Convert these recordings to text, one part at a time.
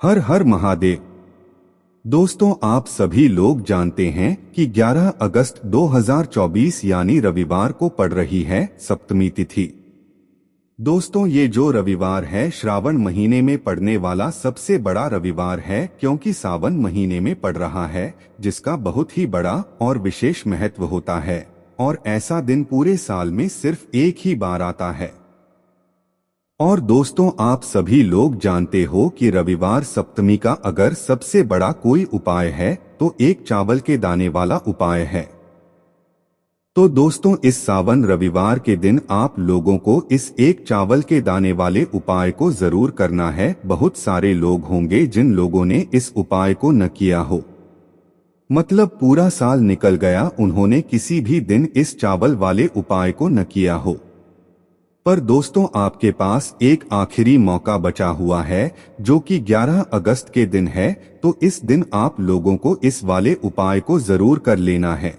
हर हर महादेव। दोस्तों, आप सभी लोग जानते हैं कि 11 अगस्त 2024 यानी रविवार को पड़ रही है सप्तमी तिथि। दोस्तों, ये जो रविवार है श्रावण महीने में पड़ने वाला सबसे बड़ा रविवार है, क्योंकि सावन महीने में पड़ रहा है, जिसका बहुत ही बड़ा और विशेष महत्व होता है। और ऐसा दिन पूरे साल में सिर्फ एक ही बार आता है। और दोस्तों, आप सभी लोग जानते हो कि रविवार सप्तमी का अगर सबसे बड़ा कोई उपाय है तो एक चावल के दाने वाला उपाय है। तो दोस्तों, इस सावन रविवार के दिन आप लोगों को इस एक चावल के दाने वाले उपाय को जरूर करना है। बहुत सारे लोग होंगे जिन लोगों ने इस उपाय को न किया हो, मतलब पूरा साल निकल गया, उन्होंने किसी भी दिन इस चावल वाले उपाय को न किया हो। पर दोस्तों, आपके पास एक आखिरी मौका बचा हुआ है जो कि 11 अगस्त के दिन है। तो इस दिन आप लोगों को इस वाले उपाय को जरूर कर लेना है।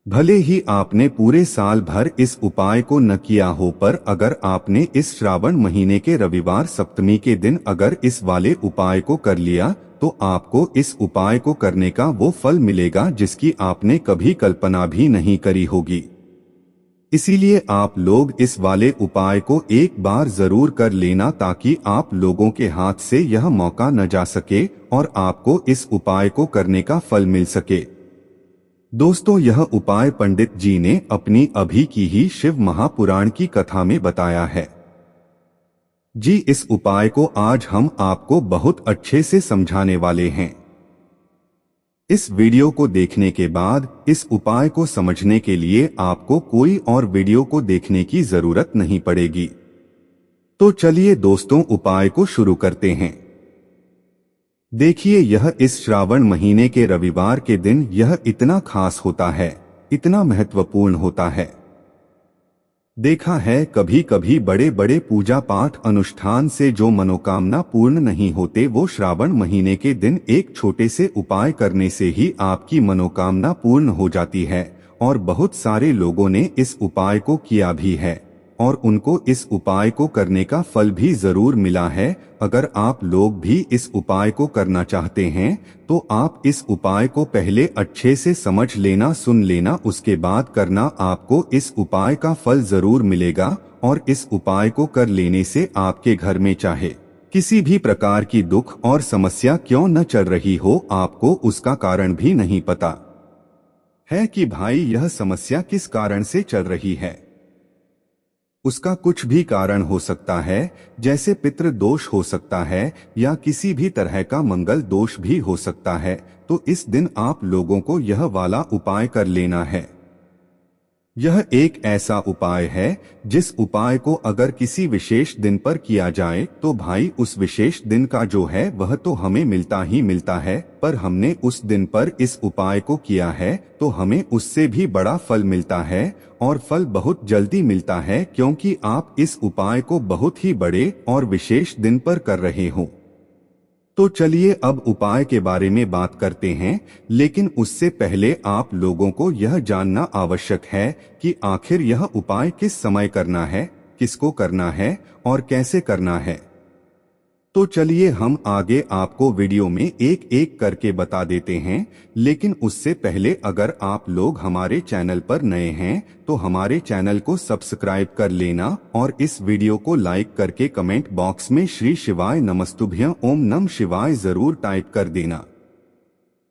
भले ही आपने पूरे साल भर इस उपाय को न किया हो, पर अगर आपने इस श्रावण महीने के रविवार सप्तमी के दिन अगर इस वाले उपाय को कर लिया तो आपको इस उपाय को करने का वो फल मिलेगा जिसकी आपने कभी कल्पना भी नहीं करी होगी। इसीलिए आप लोग इस वाले उपाय को एक बार जरूर कर लेना, ताकि आप लोगों के हाथ से यह मौका न जा सके और आपको इस उपाय को करने का फल मिल सके। दोस्तों, यह उपाय पंडित जी ने अपनी अभी की ही शिव महापुराण की कथा में बताया है। जी, इस उपाय को आज हम आपको बहुत अच्छे से समझाने वाले हैं। इस वीडियो को देखने के बाद इस उपाय को समझने के लिए आपको कोई और वीडियो को देखने की जरूरत नहीं पड़ेगी। तो चलिए दोस्तों, उपाय को शुरू करते हैं। देखिए, यह इस श्रावण महीने के रविवार के दिन यह इतना खास होता है, इतना महत्वपूर्ण होता है। देखा है कभी कभी बड़े बड़े पूजा पाठ अनुष्ठान से जो मनोकामना पूर्ण नहीं होते, वो श्रावण महीने के दिन एक छोटे से उपाय करने से ही आपकी मनोकामना पूर्ण हो जाती है। और बहुत सारे लोगों ने इस उपाय को किया भी है और उनको इस उपाय को करने का फल भी जरूर मिला है। अगर आप लोग भी इस उपाय को करना चाहते हैं तो आप इस उपाय को पहले अच्छे से समझ लेना, सुन लेना, उसके बाद करना। आपको इस उपाय का फल जरूर मिलेगा। और इस उपाय को कर लेने से आपके घर में चाहे किसी भी प्रकार की दुख और समस्या क्यों न चल रही हो, आपको उसका कारण भी नहीं पता है कि भाई यह समस्या किस कारण से चल रही है। उसका कुछ भी कारण हो सकता है, जैसे पितृ दोष हो सकता है या किसी भी तरह का मंगल दोष भी हो सकता है। तो इस दिन आप लोगों को यह वाला उपाय कर लेना है। यह एक ऐसा उपाय है जिस उपाय को अगर किसी विशेष दिन पर किया जाए तो भाई उस विशेष दिन का जो है वह तो हमें मिलता ही मिलता है, पर हमने उस दिन पर इस उपाय को किया है तो हमें उससे भी बड़ा फल मिलता है। और फल बहुत जल्दी मिलता है, क्योंकि आप इस उपाय को बहुत ही बड़े और विशेष दिन पर कर रहे हो। तो चलिए अब उपाय के बारे में बात करते हैं, लेकिन उससे पहले आप लोगों को यह जानना आवश्यक है कि आखिर यह उपाय किस समय करना है, किसको करना है और कैसे करना है। तो चलिए हम आगे आपको वीडियो में एक एक करके बता देते हैं। लेकिन उससे पहले अगर आप लोग हमारे चैनल पर नए हैं तो हमारे चैनल को सब्सक्राइब कर लेना और इस वीडियो को लाइक करके कमेंट बॉक्स में श्री शिवाय नमस्तुभ्यं ओम नमः शिवाय जरूर टाइप कर देना।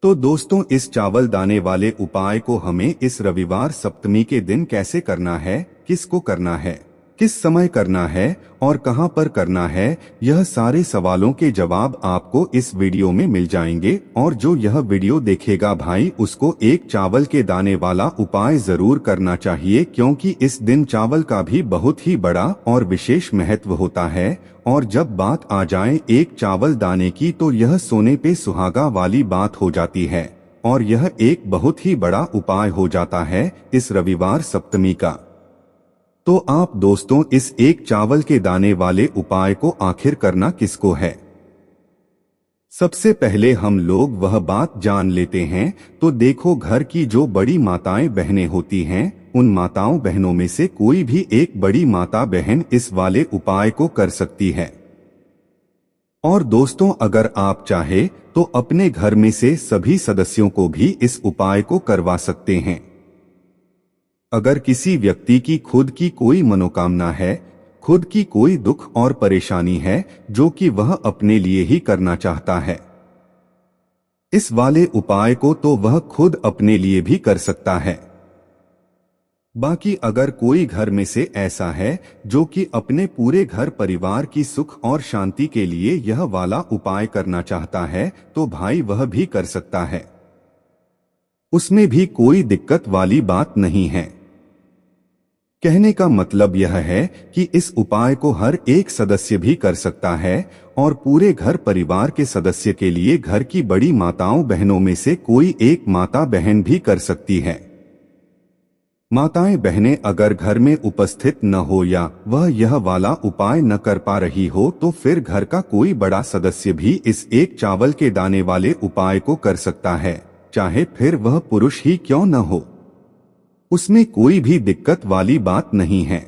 तो दोस्तों, इस चावल दाने वाले उपाय को हमें इस रविवार सप्तमी के दिन कैसे करना है, किसको करना है, किस समय करना है और कहां पर करना है, यह सारे सवालों के जवाब आपको इस वीडियो में मिल जाएंगे। और जो यह वीडियो देखेगा भाई, उसको एक चावल के दाने वाला उपाय जरूर करना चाहिए, क्योंकि इस दिन चावल का भी बहुत ही बड़ा और विशेष महत्व होता है। और जब बात आ जाए एक चावल दाने की तो यह सोने पे सुहागा वाली बात हो जाती है और यह एक बहुत ही बड़ा उपाय हो जाता है इस रविवार सप्तमी का। तो आप दोस्तों, इस एक चावल के दाने वाले उपाय को आखिर करना किसको है, सबसे पहले हम लोग वह बात जान लेते हैं। तो देखो, घर की जो बड़ी माताएं बहनें होती हैं, उन माताओं बहनों में से कोई भी एक बड़ी माता बहन इस वाले उपाय को कर सकती है। और दोस्तों, अगर आप चाहे तो अपने घर में से सभी सदस्यों को भी इस उपाय को करवा सकते हैं। अगर किसी व्यक्ति की खुद की कोई मनोकामना है, खुद की कोई दुख और परेशानी है जो कि वह अपने लिए ही करना चाहता है, इस वाले उपाय को तो वह खुद अपने लिए भी कर सकता है। बाकी अगर कोई घर में से ऐसा है जो कि अपने पूरे घर परिवार की सुख और शांति के लिए यह वाला उपाय करना चाहता है, तो भाई वह भी कर सकता है, उसमें भी कोई दिक्कत वाली बात नहीं है। कहने का मतलब यह है कि इस उपाय को हर एक सदस्य भी कर सकता है और पूरे घर परिवार के सदस्य के लिए घर की बड़ी माताओं बहनों में से कोई एक माता बहन भी कर सकती है। माताएं बहनें अगर घर में उपस्थित न हो या वह यह वाला उपाय न कर पा रही हो, तो फिर घर का कोई बड़ा सदस्य भी इस एक चावल के दाने वाले उपाय को कर सकता है, चाहे फिर वह पुरुष ही क्यों न हो, उसमें कोई भी दिक्कत वाली बात नहीं है।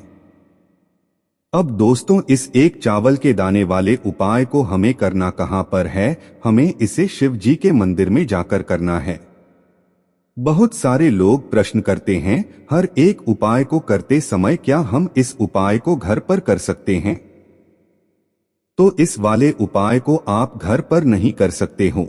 अब दोस्तों, इस एक चावल के दाने वाले उपाय को हमें करना कहां पर है? हमें इसे शिव जी के मंदिर में जाकर करना है। बहुत सारे लोग प्रश्न करते हैं, हर एक उपाय को करते समय क्या हम इस उपाय को घर पर कर सकते हैं? तो इस वाले उपाय को आप घर पर नहीं कर सकते हो।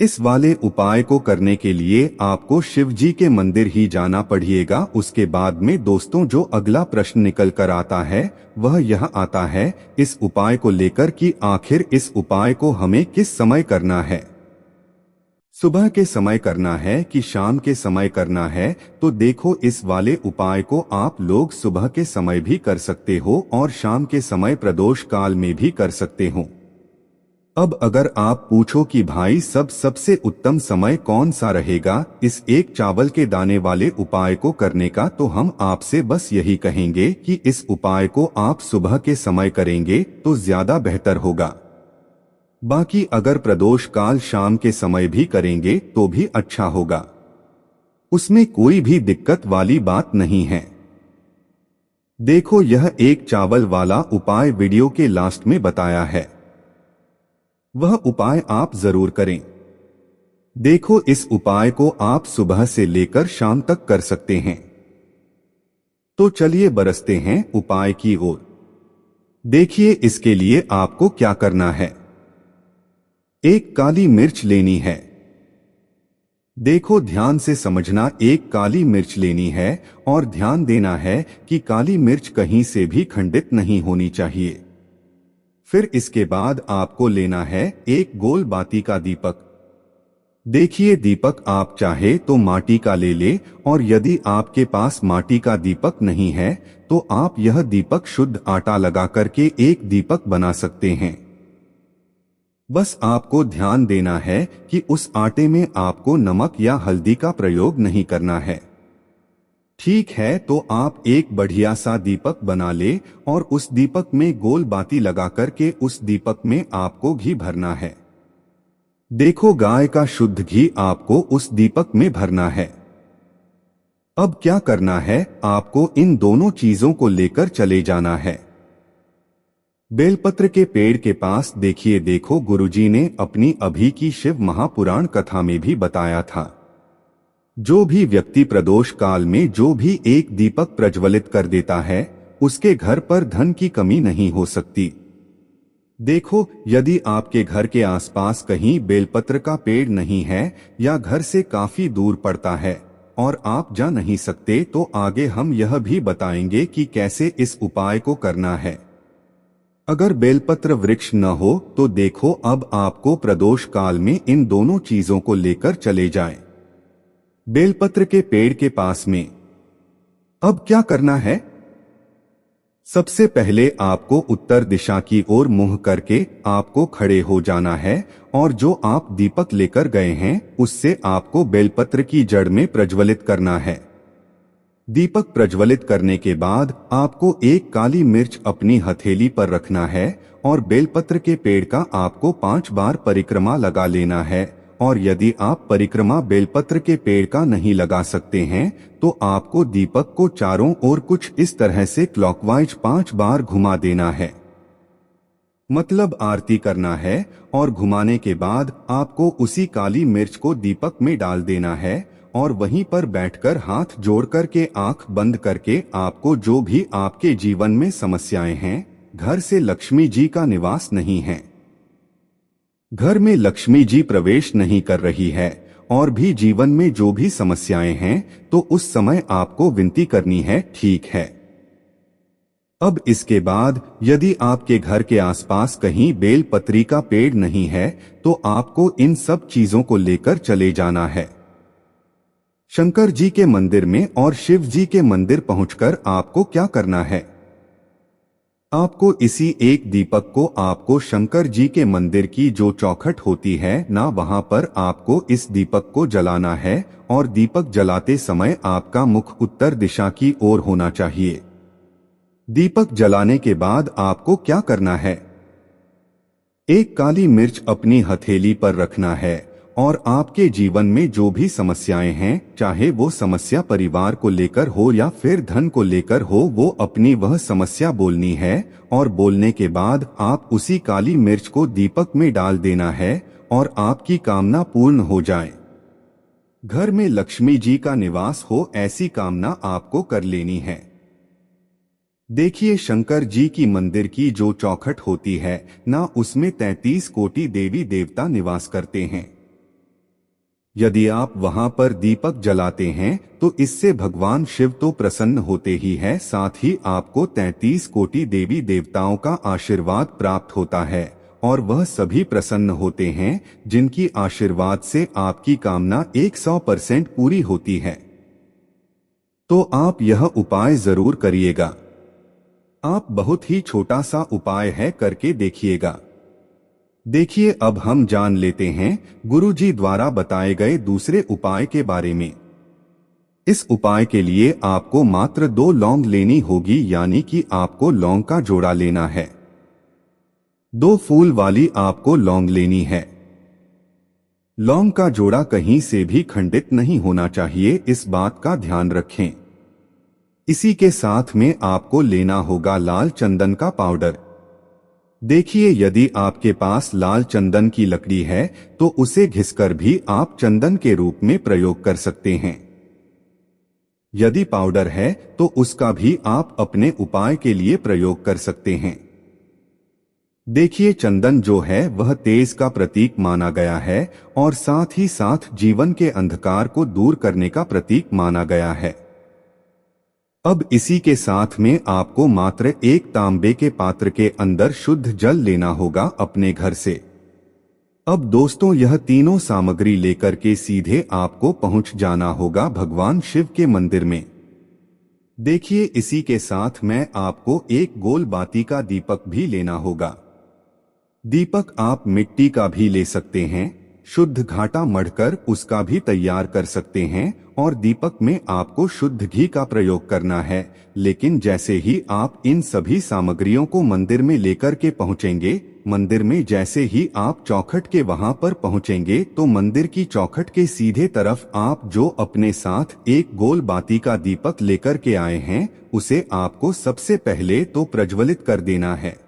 इस वाले उपाय को करने के लिए आपको शिव जी के मंदिर ही जाना पड़ेगा। उसके बाद में दोस्तों, जो अगला प्रश्न निकल कर आता है वह यह आता है इस उपाय को लेकर कि आखिर इस उपाय को हमें किस समय करना है, सुबह के समय करना है कि शाम के समय करना है? तो देखो, इस वाले उपाय को आप लोग सुबह के समय भी कर सकते हो और शाम के समय प्रदोष काल में भी कर सकते हो। अब अगर आप पूछो कि भाई सबसे उत्तम समय कौन सा रहेगा इस एक चावल के दाने वाले उपाय को करने का, तो हम आपसे बस यही कहेंगे कि इस उपाय को आप सुबह के समय करेंगे तो ज्यादा बेहतर होगा। बाकी अगर प्रदोष काल शाम के समय भी करेंगे तो भी अच्छा होगा, उसमें कोई भी दिक्कत वाली बात नहीं है। देखो, यह एक चावल वाला उपाय वीडियो के लास्ट में बताया है, वह उपाय आप जरूर करें। देखो, इस उपाय को आप सुबह से लेकर शाम तक कर सकते हैं। तो चलिए बरसते हैं उपाय की ओर। देखिए, इसके लिए आपको क्या करना है। एक काली मिर्च लेनी है। देखो, ध्यान से समझना, एक काली मिर्च लेनी है और ध्यान देना है कि काली मिर्च कहीं से भी खंडित नहीं होनी चाहिए। फिर इसके बाद आपको लेना है एक गोल बाती का दीपक। देखिए, दीपक आप चाहे तो माटी का ले ले, और यदि आपके पास माटी का दीपक नहीं है तो आप यह दीपक शुद्ध आटा लगा करके एक दीपक बना सकते हैं। बस आपको ध्यान देना है कि उस आटे में आपको नमक या हल्दी का प्रयोग नहीं करना है। ठीक है, तो आप एक बढ़िया सा दीपक बना ले और उस दीपक में गोल बाती लगा करके उस दीपक में आपको घी भरना है। देखो, गाय का शुद्ध घी आपको उस दीपक में भरना है। अब क्या करना है, आपको इन दोनों चीजों को लेकर चले जाना है। बेलपत्र के पेड़ के पास देखिए, देखो, गुरुजी ने अपनी अभी की शिव महापुराण कथा में भी बताया था, जो भी व्यक्ति प्रदोष काल में जो भी एक दीपक प्रज्वलित कर देता है उसके घर पर धन की कमी नहीं हो सकती। देखो, यदि आपके घर के आसपास कहीं बेलपत्र का पेड़ नहीं है या घर से काफी दूर पड़ता है और आप जा नहीं सकते, तो आगे हम यह भी बताएंगे कि कैसे इस उपाय को करना है। अगर बेलपत्र वृक्ष न हो तो देखो, अब आपको प्रदोष काल में इन दोनों चीजों को लेकर चले जाएं। बेलपत्र के पेड़ के पास में अब क्या करना है, सबसे पहले आपको उत्तर दिशा की ओर मुंह करके आपको खड़े हो जाना है और जो आप दीपक लेकर गए हैं उससे आपको बेलपत्र की जड़ में प्रज्वलित करना है। दीपक प्रज्वलित करने के बाद आपको एक काली मिर्च अपनी हथेली पर रखना है और बेलपत्र के पेड़ का आपको 5 बार परिक्रमा लगा लेना है। और यदि आप परिक्रमा बेलपत्र के पेड़ का नहीं लगा सकते हैं तो आपको दीपक को चारों ओर कुछ इस तरह से क्लॉकवाइज 5 बार घुमा देना है। मतलब आरती करना है और घुमाने के बाद आपको उसी काली मिर्च को दीपक में डाल देना है और वहीं पर बैठकर हाथ जोड़ करके आंख बंद करके आपको जो भी आपके जीवन में समस्याएं हैं, घर से लक्ष्मी जी का निवास नहीं है, घर में लक्ष्मी जी प्रवेश नहीं कर रही है और भी जीवन में जो भी समस्याएं हैं, तो उस समय आपको विनती करनी है, ठीक है। अब इसके बाद यदि आपके घर के आसपास कहीं बेल पत्री का पेड़ नहीं है तो आपको इन सब चीजों को लेकर चले जाना है शंकर जी के मंदिर में और शिव जी के मंदिर पहुंचकर आपको क्या करना है, आपको इसी एक दीपक को आपको शंकर जी के मंदिर की जो चौखट होती है ना, वहां पर आपको इस दीपक को जलाना है और दीपक जलाते समय आपका मुख उत्तर दिशा की ओर होना चाहिए। दीपक जलाने के बाद आपको क्या करना है, एक काली मिर्च अपनी हथेली पर रखना है और आपके जीवन में जो भी समस्याएं हैं, चाहे वो समस्या परिवार को लेकर हो या फिर धन को लेकर हो, वो अपनी वह समस्या बोलनी है और बोलने के बाद आप उसी काली मिर्च को दीपक में डाल देना है और आपकी कामना पूर्ण हो जाए, घर में लक्ष्मी जी का निवास हो, ऐसी कामना आपको कर लेनी है। देखिए शंकर जी की मंदिर की जो चौखट होती है ना, उसमें 33 कोटि देवी देवता निवास करते हैं। यदि आप वहां पर दीपक जलाते हैं तो इससे भगवान शिव तो प्रसन्न होते ही है, साथ ही आपको 33 कोटि देवी देवताओं का आशीर्वाद प्राप्त होता है और वह सभी प्रसन्न होते हैं जिनकी आशीर्वाद से आपकी कामना 100% पूरी होती है। तो आप यह उपाय जरूर करिएगा। आप बहुत ही छोटा सा उपाय है, करके देखिएगा। देखिए अब हम जान लेते हैं गुरु जी द्वारा बताए गए दूसरे उपाय के बारे में। इस उपाय के लिए आपको मात्र 2 लौंग लेनी होगी, यानी कि आपको लौंग का जोड़ा लेना है। 2 फूल वाली आपको लौंग लेनी है। लौंग का जोड़ा कहीं से भी खंडित नहीं होना चाहिए, इस बात का ध्यान रखें। इसी के साथ में आपको लेना होगा लाल चंदन का पाउडर। देखिए यदि आपके पास लाल चंदन की लकड़ी है तो उसे घिसकर भी आप चंदन के रूप में प्रयोग कर सकते हैं। यदि पाउडर है तो उसका भी आप अपने उपाय के लिए प्रयोग कर सकते हैं। देखिए चंदन जो है वह तेज का प्रतीक माना गया है और साथ ही साथ जीवन के अंधकार को दूर करने का प्रतीक माना गया है। अब इसी के साथ में आपको मात्र 1 तांबे के पात्र के अंदर शुद्ध जल लेना होगा अपने घर से। अब दोस्तों यह तीनों सामग्री लेकर के सीधे आपको पहुंच जाना होगा भगवान शिव के मंदिर में। देखिए इसी के साथ में आपको एक गोल बाती का दीपक भी लेना होगा। दीपक आप मिट्टी का भी ले सकते हैं, शुद्ध घाटा मढ़कर उसका भी तैयार कर सकते हैं और दीपक में आपको शुद्ध घी का प्रयोग करना है। लेकिन जैसे ही आप इन सभी सामग्रियों को मंदिर में लेकर के पहुंचेंगे, मंदिर में जैसे ही आप चौखट के वहां पर पहुंचेंगे तो मंदिर की चौखट के सीधे तरफ आप जो अपने साथ एक गोल बाती का दीपक लेकर के आए हैं, उसे आपको सबसे पहले तो प्रज्वलित कर देना है।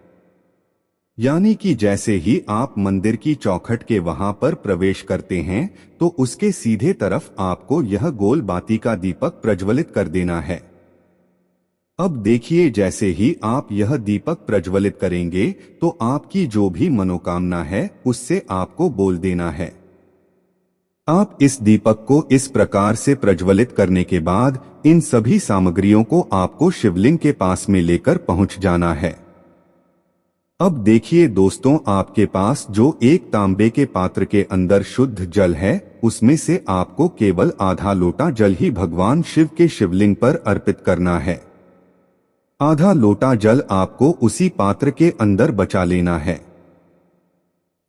यानी कि जैसे ही आप मंदिर की चौखट के वहां पर प्रवेश करते हैं तो उसके सीधे तरफ आपको यह गोल बाती का दीपक प्रज्वलित कर देना है। अब देखिए जैसे ही आप यह दीपक प्रज्वलित करेंगे तो आपकी जो भी मनोकामना है उससे आपको बोल देना है। आप इस दीपक को इस प्रकार से प्रज्वलित करने के बाद इन सभी सामग्रियों को आपको शिवलिंग के पास में लेकर पहुंच जाना है। अब देखिए दोस्तों, आपके पास जो 1 तांबे के पात्र के अंदर शुद्ध जल है, उसमें से आपको केवल आधा लोटा जल ही भगवान शिव के शिवलिंग पर अर्पित करना है। आधा लोटा जल आपको उसी पात्र के अंदर बचा लेना है।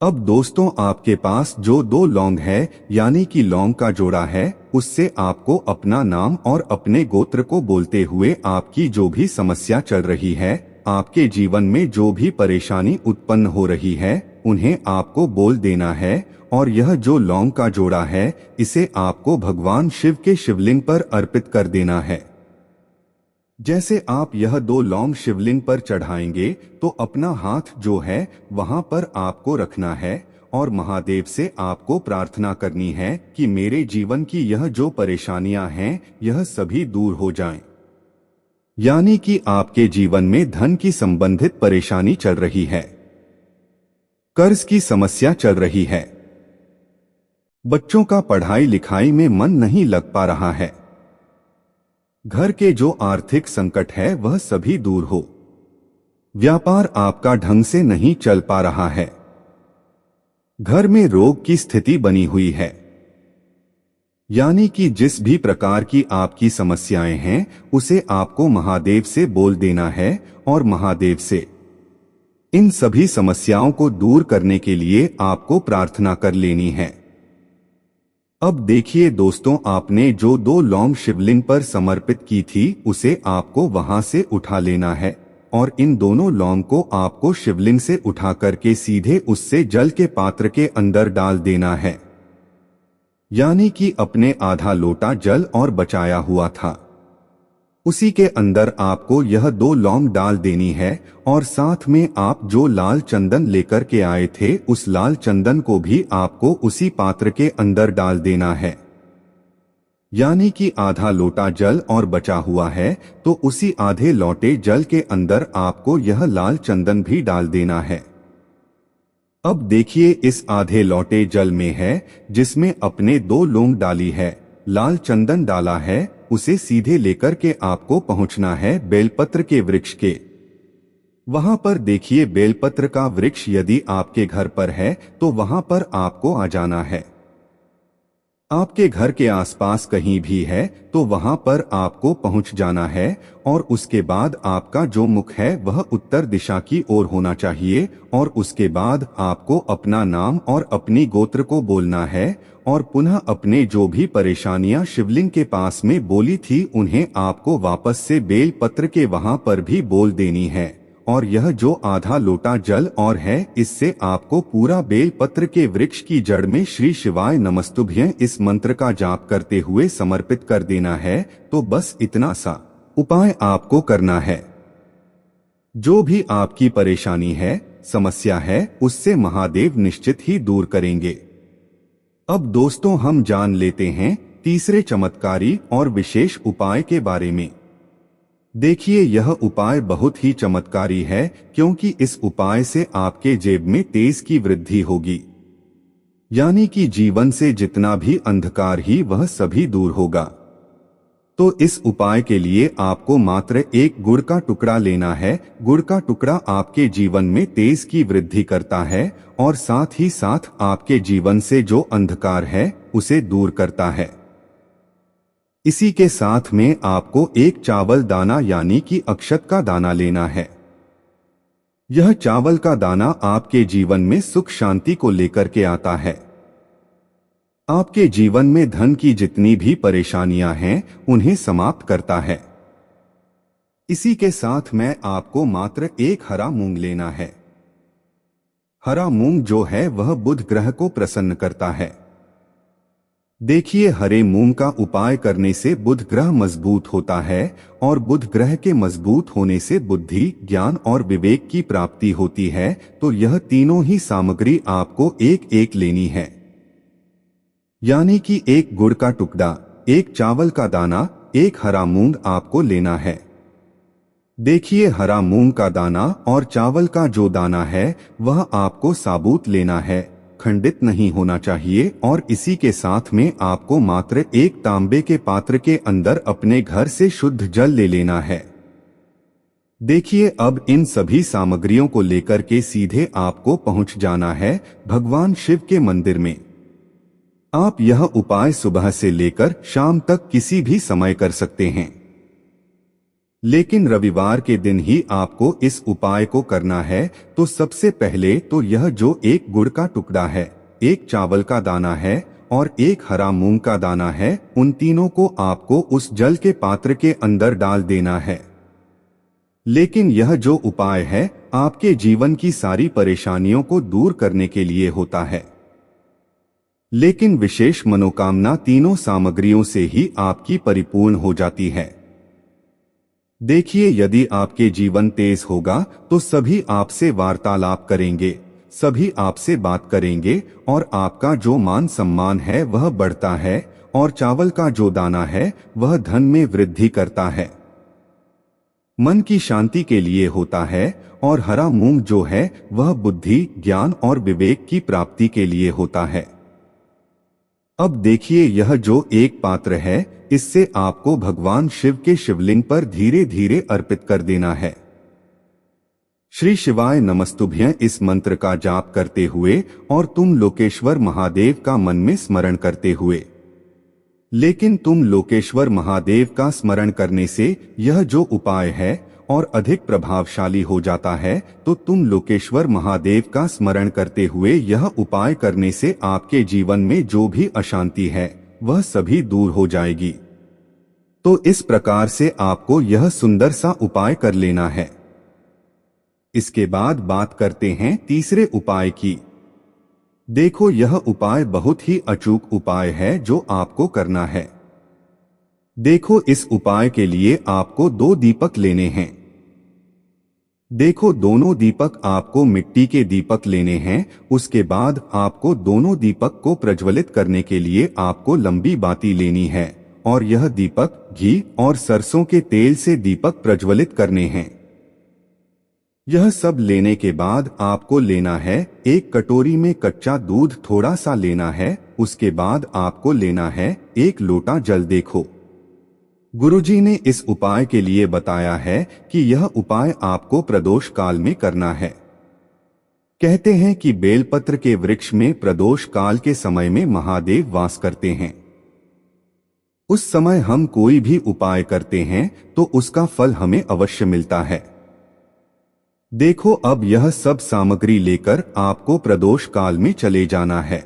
अब दोस्तों आपके पास जो 2 लौंग है यानी कि लौंग का जोड़ा है, उससे आपको अपना नाम और अपने गोत्र को बोलते हुए आपकी जो भी समस्या चल रही है, आपके जीवन में जो भी परेशानी उत्पन्न हो रही है, उन्हें आपको बोल देना है और यह जो लौंग का जोड़ा है इसे आपको भगवान शिव के शिवलिंग पर अर्पित कर देना है। जैसे आप यह 2 लौंग शिवलिंग पर चढ़ाएंगे तो अपना हाथ जो है वहां पर आपको रखना है और महादेव से आपको प्रार्थना करनी है कि मेरे जीवन की यह जो परेशानियां हैं यह सभी दूर हो जाएं। यानी कि आपके जीवन में धन की संबंधित परेशानी चल रही है, कर्ज की समस्या चल रही है, बच्चों का पढ़ाई लिखाई में मन नहीं लग पा रहा है, घर के जो आर्थिक संकट है वह सभी दूर हो, व्यापार आपका ढंग से नहीं चल पा रहा है, घर में रोग की स्थिति बनी हुई है। यानी कि जिस भी प्रकार की आपकी समस्याएं हैं उसे आपको महादेव से बोल देना है और महादेव से इन सभी समस्याओं को दूर करने के लिए आपको प्रार्थना कर लेनी है। अब देखिए दोस्तों, आपने जो 2 लौंग शिवलिंग पर समर्पित की थी उसे आपको वहां से उठा लेना है और इन दोनों लौंग को आपको शिवलिंग से उठा करके सीधे उससे जल के पात्र के अंदर डाल देना है। यानी कि अपने आधा लोटा जल और बचाया हुआ था उसी के अंदर आपको यह 2 लौंग डाल देनी है और साथ में आप जो लाल चंदन लेकर के आए थे उस लाल चंदन को भी आपको उसी पात्र के अंदर डाल देना है। यानी कि आधा लोटा जल और बचा हुआ है तो उसी आधे लोटे जल के अंदर आपको यह लाल चंदन भी डाल देना है। अब देखिए, इस आधे लोटे जल में है जिसमें अपने 2 लौंग डाली है, लाल चंदन डाला है, उसे सीधे लेकर के आपको पहुंचना है बेलपत्र के वृक्ष के। वहां पर देखिए, बेलपत्र का वृक्ष यदि आपके घर पर है तो वहां पर आपको आ जाना है। आपके घर के आसपास कहीं भी है तो वहां पर आपको पहुंच जाना है और उसके बाद आपका जो मुख है वह उत्तर दिशा की ओर होना चाहिए और उसके बाद आपको अपना नाम और अपनी गोत्र को बोलना है और पुनः अपने जो भी परेशानियां शिवलिंग के पास में बोली थी उन्हें आपको वापस से बेल पत्र के वहां पर भी बोल देनी है। और यह जो आधा लोटा जल और है इससे आपको पूरा बेल पत्र के वृक्ष की जड़ में श्री शिवाय नमस्तुभ्यं इस मंत्र का जाप करते हुए समर्पित कर देना है। तो बस इतना सा उपाय आपको करना है। जो भी आपकी परेशानी है, समस्या है, उससे महादेव निश्चित ही दूर करेंगे। अब दोस्तों, हम जान लेते हैं तीसरे चमत्कारी और विशेष उपाय के बारे में। देखिए, यह उपाय बहुत ही चमत्कारी है क्योंकि इस उपाय से आपके जेब में तेज की वृद्धि होगी। यानी कि जीवन से जितना भी अंधकार ही वह सभी दूर होगा। तो इस उपाय के लिए आपको मात्र 1 गुड़ का टुकड़ा लेना है। गुड़ का टुकड़ा आपके जीवन में तेज की वृद्धि करता है और साथ ही साथ आपके जीवन से जो अंधकार है उसे दूर करता है। इसी के साथ में आपको 1 चावल दाना यानी कि अक्षत का दाना लेना है। यह चावल का दाना आपके जीवन में सुख शांति को लेकर के आता है। आपके जीवन में धन की जितनी भी परेशानियां हैं उन्हें समाप्त करता है। इसी के साथ में आपको मात्र 1 हरा मूंग लेना है। हरा मूंग जो है वह बुध ग्रह को प्रसन्न करता है। देखिए, हरे मूंग का उपाय करने से बुध ग्रह मजबूत होता है और बुध ग्रह के मजबूत होने से बुद्धि, ज्ञान और विवेक की प्राप्ति होती है। तो यह तीनों ही सामग्री आपको 1-1 लेनी है। यानी कि 1 गुड़ का टुकड़ा, 1 चावल का दाना, 1 हरा मूंग आपको लेना है। देखिए, हरा मूंग का दाना और चावल का जो दाना है वह आपको साबुत लेना है, खंडित नहीं होना चाहिए। और इसी के साथ में आपको मात्र 1 तांबे के पात्र के अंदर अपने घर से शुद्ध जल ले लेना है। देखिए, अब इन सभी सामग्रियों को लेकर के सीधे आपको पहुंच जाना है भगवान शिव के मंदिर में। आप यह उपाय सुबह से लेकर शाम तक किसी भी समय कर सकते हैं, लेकिन रविवार के दिन ही आपको इस उपाय को करना है। तो सबसे पहले तो यह जो 1 गुड़ का टुकड़ा है, 1 चावल का दाना है और 1 हरा मूंग का दाना है, उन तीनों को आपको उस जल के पात्र के अंदर डाल देना है। लेकिन यह जो उपाय है आपके जीवन की सारी परेशानियों को दूर करने के लिए होता है। लेकिन विशेष मनोकामना तीनों सामग्रियों से ही आपकी परिपूर्ण हो जाती है। देखिए, यदि आपके जीवन तेज होगा तो सभी आपसे वार्तालाप करेंगे, सभी आपसे बात करेंगे और आपका जो मान सम्मान है वह बढ़ता है और चावल का जो दाना है वह धन में वृद्धि करता है। मन की शांति के लिए होता है और हरा मूंग जो है वह बुद्धि, ज्ञान और विवेक की प्राप्ति के लिए होता है। अब देखिए, यह जो एक पात्र है इससे आपको भगवान शिव के शिवलिंग पर धीरे धीरे अर्पित कर देना है। श्री शिवाय नमस्तुभ्यं इस मंत्र का जाप करते हुए और तुम लोकेश्वर महादेव का मन में स्मरण करते हुए। लेकिन तुम लोकेश्वर महादेव का स्मरण करने से यह जो उपाय है और अधिक प्रभावशाली हो जाता है, तो तुम लोकेश्वर महादेव का स्मरण करते हुए यह उपाय करने से आपके जीवन में जो भी अशांति है वह सभी दूर हो जाएगी। तो इस प्रकार से आपको यह सुंदर सा उपाय कर लेना है। इसके बाद बात करते हैं तीसरे उपाय की। देखो, यह उपाय बहुत ही अचूक उपाय है जो आपको करना है। देखो, इस उपाय के लिए आपको 2 दीपक लेने हैं। देखो, दोनों दीपक आपको मिट्टी के दीपक लेने हैं। उसके बाद आपको दोनों दीपक को प्रज्वलित करने के लिए आपको लंबी बाती लेनी है और यह दीपक घी और सरसों के तेल से दीपक प्रज्वलित करने हैं। यह सब लेने के बाद आपको लेना है एक कटोरी में कच्चा दूध थोड़ा सा लेना है। उसके बाद आपको लेना है 1 लोटा जल। देखो, गुरुजी ने इस उपाय के लिए बताया है कि यह उपाय आपको प्रदोष काल में करना है। कहते हैं कि बेलपत्र के वृक्ष में प्रदोष काल के समय में महादेव वास करते हैं। उस समय हम कोई भी उपाय करते हैं तो उसका फल हमें अवश्य मिलता है। देखो, अब यह सब सामग्री लेकर आपको प्रदोष काल में चले जाना है।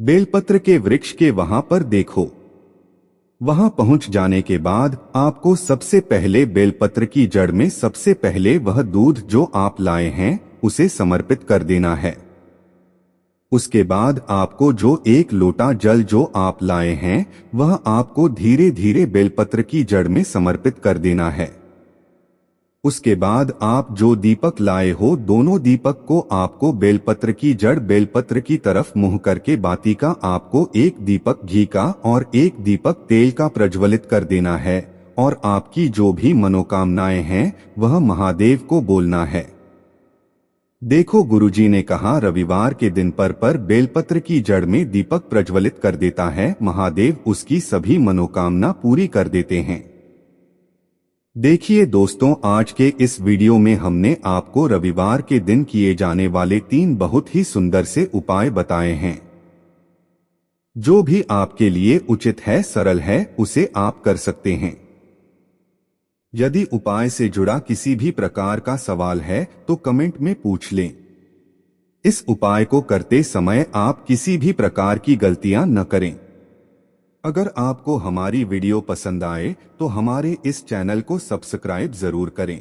बेलपत्र के वृक्ष के वहां पर देखो, वहां पहुंच जाने के बाद आपको सबसे पहले बेलपत्र की जड़ में सबसे पहले वह दूध जो आप लाए हैं उसे समर्पित कर देना है। उसके बाद आपको जो 1 लोटा जल जो आप लाए हैं वह आपको धीरे धीरे बेलपत्र की जड़ में समर्पित कर देना है। उसके बाद आप जो दीपक लाए हो दोनों दीपक को आपको बेलपत्र की जड़ बेलपत्र की तरफ मुंह करके बाती का आपको 1 दीपक घी का और 1 दीपक तेल का प्रज्वलित कर देना है और आपकी जो भी मनोकामनाएं हैं वह महादेव को बोलना है। देखो, गुरुजी ने कहा रविवार के दिन पर बेलपत्र की जड़ में दीपक प्रज्वलित कर देता है, महादेव उसकी सभी मनोकामना पूरी कर देते हैं। देखिए दोस्तों, आज के इस वीडियो में हमने आपको रविवार के दिन किए जाने वाले 3 बहुत ही सुंदर से उपाय बताए हैं। जो भी आपके लिए उचित है, सरल है, उसे आप कर सकते हैं। यदि उपाय से जुड़ा किसी भी प्रकार का सवाल है तो कमेंट में पूछ लें। इस उपाय को करते समय आप किसी भी प्रकार की गलतियां न करें। अगर आपको हमारी वीडियो पसंद आए तो हमारे इस चैनल को सब्सक्राइब जरूर करें।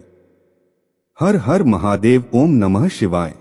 हर हर महादेव। ओम नमः शिवाय।